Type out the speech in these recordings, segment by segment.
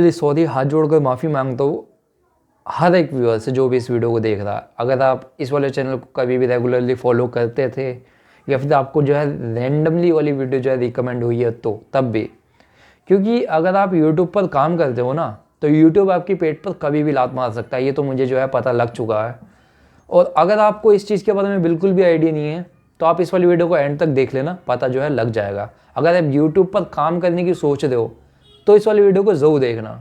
Sorry, हाथ जोड़कर माफ़ी मांगता हूँ हर एक व्यूअर से जो भी इस वीडियो को देख रहा है। अगर आप इस वाले चैनल को कभी भी रेगुलरली फॉलो करते थे या फिर आपको जो है रैंडमली वाली वीडियो जो है रिकमेंड हुई है तो तब भी, क्योंकि अगर आप यूट्यूब पर काम करते हो ना तो यूट्यूब आपकी पेट पर कभी भी लात मार सकता है, ये तो मुझे जो है पता लग चुका है। और अगर आपको इस चीज़ के बारे में बिल्कुल भी आइडिया नहीं है तो आप इस वाली वीडियो को एंड तक देख लेना, पता जो है लग जाएगा। अगर आप यूट्यूब पर काम करने की सोच रहे हो तो इस वाली वीडियो को ज़रूर देखना,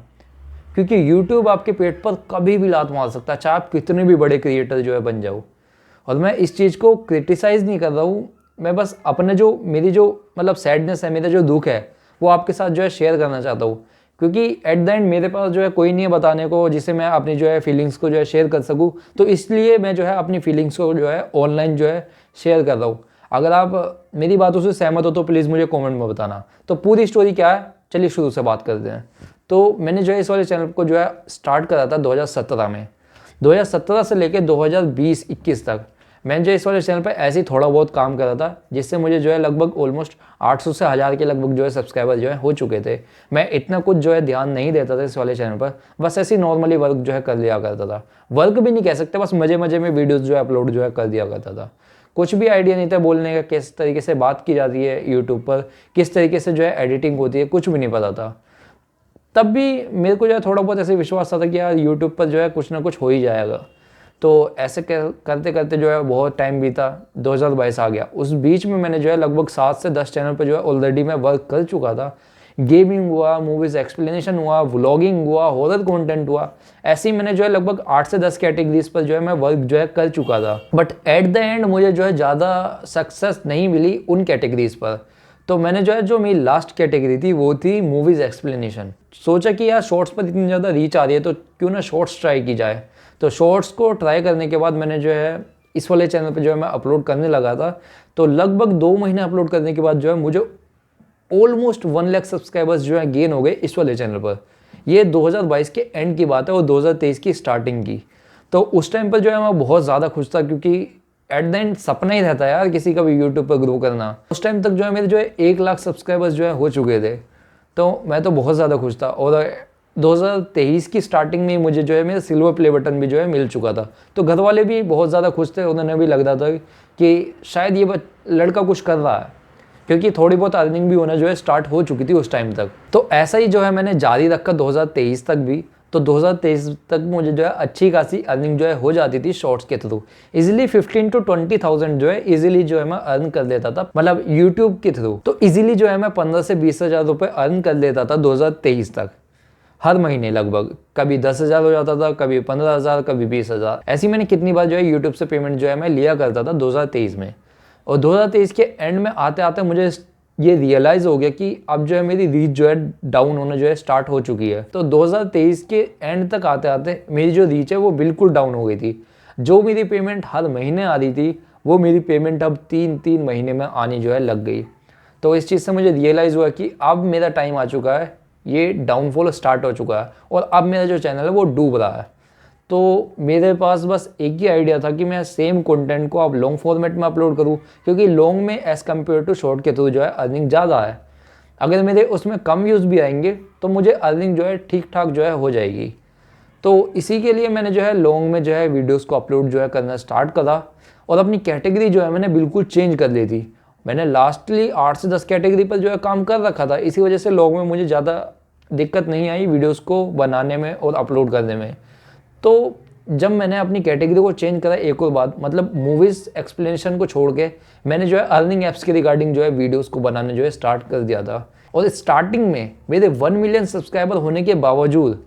क्योंकि यूट्यूब आपके पेट पर कभी भी लात मार सकता है, चाहे आप कितने भी बड़े क्रिएटर जो है बन जाओ। और मैं इस चीज़ को क्रिटिसाइज़ नहीं कर रहा हूँ, मैं बस अपने जो मेरी जो मतलब सैडनेस है, मेरा जो दुख है वो आपके साथ जो है शेयर करना चाहता हूँ। क्योंकि एट द एंड मेरे पास जो है कोई नहीं है बताने को जिससे मैं अपनी जो है फीलिंग्स को जो है शेयर कर सकूँ, तो इसलिए मैं जो है अपनी फीलिंग्स को जो है ऑनलाइन जो है शेयर कर रहा हूँ। अगर आप मेरी बातों से सहमत हो तो प्लीज़ मुझे कमेंट में बताना। तो पूरी स्टोरी क्या है, चलिए शुरू से बात करते हैं। तो मैंने जो है इस वाले चैनल को जो है स्टार्ट करा था 2017 में। 2017 से लेकर 2020-21 तक मैंने जो इस वाले चैनल पर ऐसे ही थोड़ा बहुत काम करा था, जिससे मुझे जो है लगभग ऑलमोस्ट 800 से 1000 के लगभग जो है सब्सक्राइबर जो है हो चुके थे। मैं इतना कुछ जो है ध्यान नहीं देता था इस वाले चैनल पर, बस ऐसे ही नॉर्मली वर्क जो है कर लिया करता था। वर्क भी नहीं कह सकते, बस मजे मजे में वीडियोज़ जो है अपलोड जो है कर दिया करता था। कुछ भी आइडिया नहीं था बोलने का, किस तरीके से बात की जाती है यूट्यूब पर, किस तरीके से जो है एडिटिंग होती है, कुछ भी नहीं पता था। तब भी मेरे को जो है थोड़ा बहुत ऐसे विश्वास था कि यार यूट्यूब पर जो है कुछ ना कुछ हो ही जाएगा। तो ऐसे करते करते जो है बहुत टाइम बीता, 2022 आ गया। उस बीच में मैंने जो है लगभग 7 से 10 चैनल पर जो है ऑलरेडी मैं वर्क कर चुका था। गेमिंग हुआ, मूवीज़ एक्सप्लेनेशन हुआ, व्लॉगिंग हुआ, हॉरर कंटेंट हुआ, ऐसे ही मैंने जो है लगभग 8 से 10 कैटेगरीज पर जो है मैं वर्क जो है कर चुका था। बट एट द एंड मुझे जो है ज़्यादा सक्सेस नहीं मिली उन कैटेगरीज पर। तो मैंने जो है जो मेरी लास्ट कैटेगरी थी वो थी मूवीज़ एक्सप्लेनेशन। सोचा कि यार शॉर्ट्स पर इतनी ज़्यादा रीच आ रही है तो क्यों ना शॉर्ट्स ट्राई की जाए। तो शॉर्ट्स को ट्राई करने के बाद मैंने जो है इस वाले चैनल पे जो है मैं अपलोड करने लगा था। तो लगभग 2 महीने अपलोड करने के बाद जो है मुझे ऑलमोस्ट 1 लाख सब्सक्राइबर्स जो है गेन हो गए इस वाले चैनल पर। ये 2022 के एंड की बात है और 2023 की स्टार्टिंग की। तो उस टाइम पर जो है मैं बहुत ज़्यादा खुश था, क्योंकि एट द एंड सपना ही रहता है यार किसी का भी यूट्यूब पर ग्रो करना। उस टाइम तक जो है मेरे जो है 1 लाख सब्सक्राइबर्स जो है हो चुके थे। तो मैं तो बहुत ज़्यादा खुश था। और 2023 की स्टार्टिंग में मुझे जो है मेरा सिल्वर प्ले बटन भी जो है मिल चुका था। तो घर वाले भी बहुत ज़्यादा खुश थे, उन्होंने भी लग रहा था कि शायद ये लड़का कुछ कर रहा है, क्योंकि थोड़ी बहुत अर्निंग भी होना जो है स्टार्ट हो चुकी थी उस टाइम तक। तो ऐसा ही जो है मैंने जारी रखा 2023 तक भी। तो 2023 तक मुझे जो है अच्छी खासी अर्निंग जो है हो जाती थी शॉर्ट्स के थ्रू। इजीली 15 to 20,000 जो है इजीली जो है मैं अर्न कर लेता था, मतलब यूट्यूब के थ्रू। तो इजीली जो है मैं 15 से 20 हज़ार रुपये अर्न कर लेता था 2023 तक, हर महीने लगभग। कभी 10,000 हो जाता था, कभी 15,000, कभी 20,000। ऐसी मैंने कितनी बार जो है यूट्यूब से पेमेंट जो है मैं लिया करता था 2023 में। और 2023 के एंड में आते आते मुझे ये रियलाइज़ हो गया कि अब जो है मेरी रीच जो है डाउन होना जो है स्टार्ट हो चुकी है। तो 2023 के एंड तक आते आते मेरी जो रीच है वो बिल्कुल डाउन हो गई थी। जो मेरी पेमेंट हर महीने आ रही थी वो मेरी पेमेंट अब 3-3 महीने में आनी जो है लग गई। तो इस चीज़ से मुझे रियलाइज़ हुआ कि अब मेरा टाइम आ चुका है, ये डाउनफॉल स्टार्ट हो चुका है और अब मेरा जो चैनल है वो डूब रहा है। तो मेरे पास बस एक ही आइडिया था कि मैं सेम कंटेंट को अब लॉन्ग फॉर्मेट में अपलोड करूं, क्योंकि लॉन्ग में एज़ कम्पेयर टू शॉर्ट के थ्रू जो है अर्निंग ज़्यादा है। अगर मेरे उसमें कम व्यूज़ भी आएंगे तो मुझे अर्निंग जो है ठीक ठाक जो है हो जाएगी। तो इसी के लिए मैंने जो है लॉन्ग में जो है वीडियोज़ को अपलोड जो है करना स्टार्ट करा। और अपनी कैटेगरी जो है मैंने बिल्कुल चेंज कर ली थी। मैंने लास्टली 8 से 10 कैटेगरी पर जो है काम कर रखा था, इसी वजह से लॉन्ग में मुझे ज़्यादा दिक्कत नहीं आई वीडियोज़ को बनाने में और अपलोड करने में। तो जब मैंने अपनी कैटेगरी को चेंज करा, एक और बात, मतलब मूवीज़ एक्सप्लेनेशन को छोड़ के मैंने जो है अर्निंग ऐप्स के रिगार्डिंग जो है वीडियोज़ को बनाने जो है स्टार्ट कर दिया था। और स्टार्टिंग में मेरे 1 मिलियन सब्सक्राइबर होने के बावजूद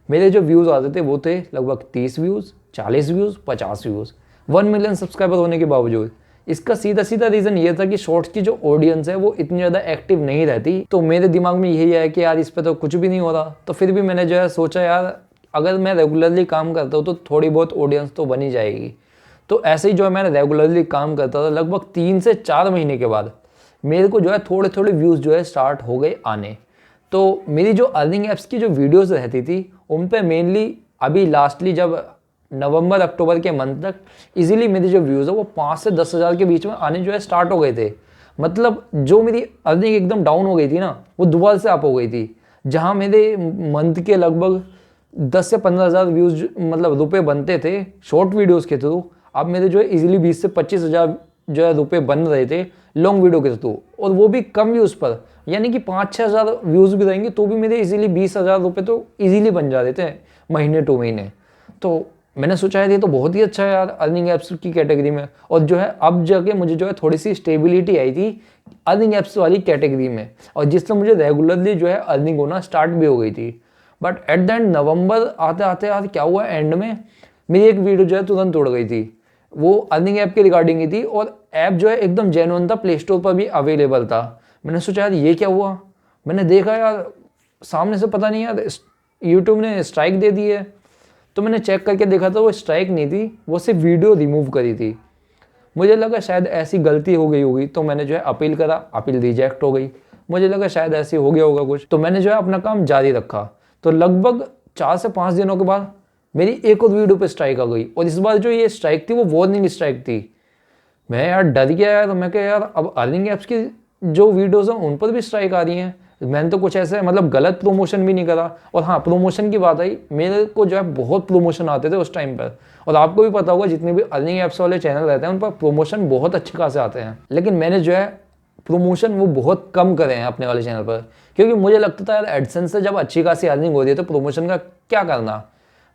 मेरे जो व्यूज़ आते थे वो थे लगभग 30 views, 40 views, 50 views, 1 million subscriber होने के बावजूद। इसका सीधा सीधा रीज़न ये था कि शॉर्ट्स की जो ऑडियंस है वो इतनी ज़्यादा एक्टिव नहीं रहती। तो मेरे दिमाग में यही है कि यार इस पर तो कुछ भी नहीं हो रहा। तो फिर भी मैंने जो है सोचा यार अगर मैं रेगुलरली काम करता हूँ तो थोड़ी बहुत ऑडियंस तो बनी जाएगी। तो ऐसे ही जो है मैंने रेगुलरली काम करता था, लगभग 3 से 4 महीने के बाद मेरे को जो है थोड़े थोड़े व्यूज़ जो है स्टार्ट हो गए आने। तो मेरी जो अर्निंग ऐप्स की जो वीडियोज़ रहती थी उन पर मेनली अभी लास्टली जब नवंबर अक्टूबर के मंथ तक इजीली मेरी जो व्यूज़ है वो 5 से 10 हज़ार के बीच में आने जो है स्टार्ट हो गए थे। मतलब जो मेरी अर्निंग एकदम डाउन हो गई थी ना वो दोबारा से अप हो गई थी। जहाँ मेरे मंथ के लगभग 10 से 15,000 व्यूज़ मतलब रुपए बनते थे शॉर्ट वीडियोस के थ्रू, अब मेरे जो है इजीली 20 से 25,000 जो है रुपए बन रहे थे लॉन्ग वीडियो के थ्रू, और वो भी कम व्यूज़ पर। यानी कि 5-6 हज़ार व्यूज़ भी रहेंगे तो भी मेरे इजीली 20,000 रुपये तो इजीली बन जा रहे थे महीने टू महीने। तो मैंने सोचा है ये तो बहुत ही अच्छा है यार अर्निंग ऐप्स की कैटेगरी में। और जो है अब जाके मुझे जो है थोड़ी सी स्टेबिलिटी आई थी अर्निंग ऐप्स वाली कैटेगरी में, और जिससे मुझे रेगुलरली जो है अर्निंग होना स्टार्ट भी हो गई थी। But at the and November आते आते यार क्या हुआ, एंड में मेरी एक वीडियो जो है तुरंत उड़ गई थी। वो अर्निंग ऐप के रिगार्डिंग ही थी, और ऐप जो है एकदम जेन्युइन था, प्ले स्टोर पर भी अवेलेबल था। मैंने सोचा यार ये क्या हुआ, मैंने देखा यार सामने से पता नहीं यार यूट्यूब ने स्ट्राइक दे दी है। तो मैंने चेक करके देखा तो वो स्ट्राइक नहीं थी, वो सिर्फ वीडियो रिमूव करी थी। मुझे लगा शायद ऐसी गलती हो गई होगी, तो मैंने जो है अपील करा, अपील रिजेक्ट हो गई। मुझे लगा शायद ऐसे हो गया होगा कुछ, तो मैंने जो है अपना काम जारी रखा। तो लगभग 4 से 5 दिनों के बाद मेरी एक और वीडियो पे स्ट्राइक आ गई, और इस बार जो ये स्ट्राइक थी वो वार्निंग स्ट्राइक थी। मैं यार डर गया यार, तो मैं क्या यार अब अर्निंग ऐप्स की जो वीडियोस हैं उन पर भी स्ट्राइक आ रही हैं। मैंने तो कुछ ऐसे मतलब गलत प्रमोशन भी नहीं करा। और हाँ, प्रमोशन की बात आई, मेरे को जो है बहुत प्रमोशन आते थे उस टाइम पर, और आपको भी पता होगा जितने भी अर्निंग ऐप्स वाले चैनल रहते हैं उन पर प्रमोशन बहुत अच्छे खासे आते हैं। लेकिन मैंने जो है प्रमोशन वो बहुत कम करे हैं अपने वाले चैनल पर, क्योंकि मुझे लगता था यार एडसेंस से जब अच्छी खासी अर्निंग हो रही है तो प्रमोशन का क्या करना,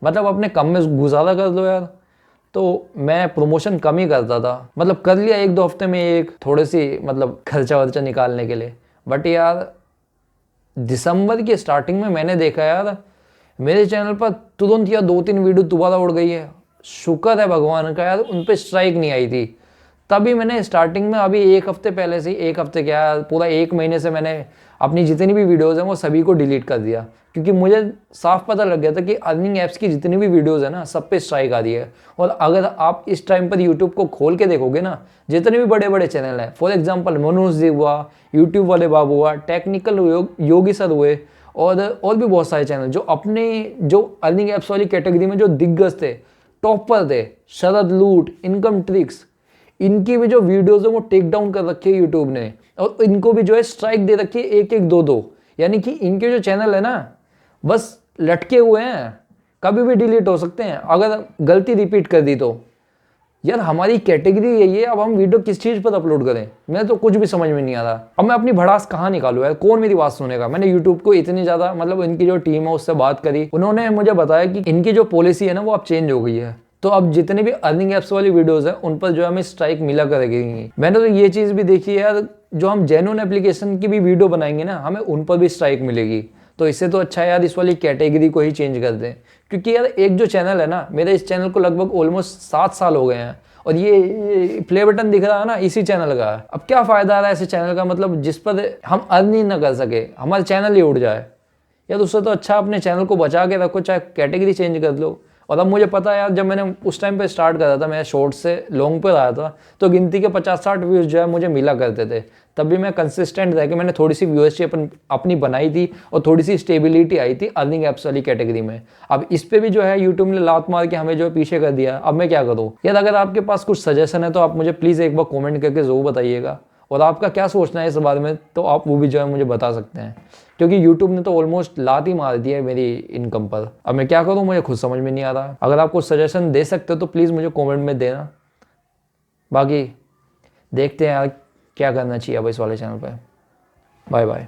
मतलब अपने कम में गुजारा कर दो यार। तो मैं प्रमोशन कम ही करता था, मतलब कर लिया 1-2 हफ्ते में एक थोड़ी सी मतलब खर्चा वर्चा निकालने के लिए। बट यार दिसंबर की स्टार्टिंग में मैंने देखा यार मेरे चैनल पर तुरंत या 2-3 वीडियो दोबारा उड़ गई है। शुक्र है भगवान का यार उन पर स्ट्राइक नहीं आई थी। तभी मैंने स्टार्टिंग में अभी 1 हफ्ते पहले से, 1 हफ्ते क्या पूरा 1 महीने से मैंने अपनी जितनी भी वीडियोज़ हैं वो सभी को डिलीट कर दिया, क्योंकि मुझे साफ पता लग गया था कि अर्निंग ऐप्स की जितनी भी वीडियोज़ है ना सब पे स्ट्राइक आ रही है। और अगर आप इस टाइम पर यूट्यूब को खोल के देखोगे ना, जितने भी बड़े बड़े चैनल हैं, फॉर एग्जाम्पल मनोज जी हुआ, यूट्यूब वाले बाबू हुआ, टेक्निकल योगी सर हुए, और भी बहुत सारे चैनल जो अपने जो अर्निंग ऐप्स वाली कैटेगरी में जो दिग्गज थे, टॉप पर थे, शरद लूट, इनकम ट्रिक्स, इनकी भी जो वीडियोस है वो टेक डाउन कर रखी है यूट्यूब ने, और इनको भी जो है स्ट्राइक दे रखी है 1-1, 2-2। यानी कि इनके जो चैनल है ना बस लटके हुए हैं, कभी भी डिलीट हो सकते हैं अगर गलती रिपीट कर दी तो। यार हमारी कैटेगरी यही है, अब हम वीडियो किस चीज़ पर अपलोड करें, मैं तो कुछ भी समझ में नहीं आ रहा। अब मैं अपनी भड़ास कहाँ निकालूँ यार, कौन मेरी बात सुनेगा। मैंने यूट्यूब को इतनी ज़्यादा मतलब इनकी जो टीम है उससे बात करी, उन्होंने मुझे बताया कि इनकी जो पॉलिसी है ना वो अब चेंज हो गई है। तो अब जितने भी अर्निंग ऐप्स वाली वीडियोस हैं उन पर जो है हमें स्ट्राइक मिला करेगी। मैंने तो ये चीज़ भी देखी है यार, जो हम जेन्युइन एप्लीकेशन की भी वीडियो बनाएंगे ना हमें उन पर भी स्ट्राइक मिलेगी। तो इससे तो अच्छा है यार इस वाली कैटेगरी को ही चेंज कर दें, क्योंकि यार एक जो चैनल है ना, मेरे इस चैनल को लगभग ऑलमोस्ट 7 साल हो गए हैं, और ये प्ले बटन दिख रहा है ना इसी चैनल का। अब क्या फ़ायदा आ रहा है ऐसे चैनल का, मतलब जिस पर हम अर्न ही ना कर सके, हमारा चैनल ही उड़ जाए। यार उससे तो अच्छा अपने चैनल को बचा के रखो, चाहे कैटेगरी चेंज कर लो। और अब मुझे पता है यार, जब मैंने उस टाइम पे स्टार्ट करा था, मैं शॉर्ट से लॉन्ग पर आया था, तो गिनती के 50-60 व्यूज़ जो है मुझे मिला करते थे। तब भी मैं कंसिस्टेंट रह के मैंने थोड़ी सी व्यूअरशिप अपनी बनाई थी, और थोड़ी सी स्टेबिलिटी आई थी अर्निंग ऐप्स वाली कैटेगरी में। अब इस पे भी जो है यूट्यूब ने लात मार के हमें जो है पीछे कर दिया। अब मैं क्या करूँ यार, अगर आपके पास कुछ सजेशन है तो आप मुझे प्लीज़ एक बार कॉमेंट करके ज़रूर बताइएगा, और आपका क्या सोचना है इस बारे में तो आप वो भी जो है मुझे बता सकते हैं, क्योंकि यूट्यूब ने तो ऑलमोस्ट लात ही मार दी है मेरी इनकम पर। अब मैं क्या करूँ, मुझे खुद समझ में नहीं आ रहा। अगर आप कुछ सजेशन दे सकते हो तो प्लीज़ मुझे कमेंट में देना। बाकी देखते हैं यार क्या करना चाहिए अब इस वाले चैनल पर। Bye bye.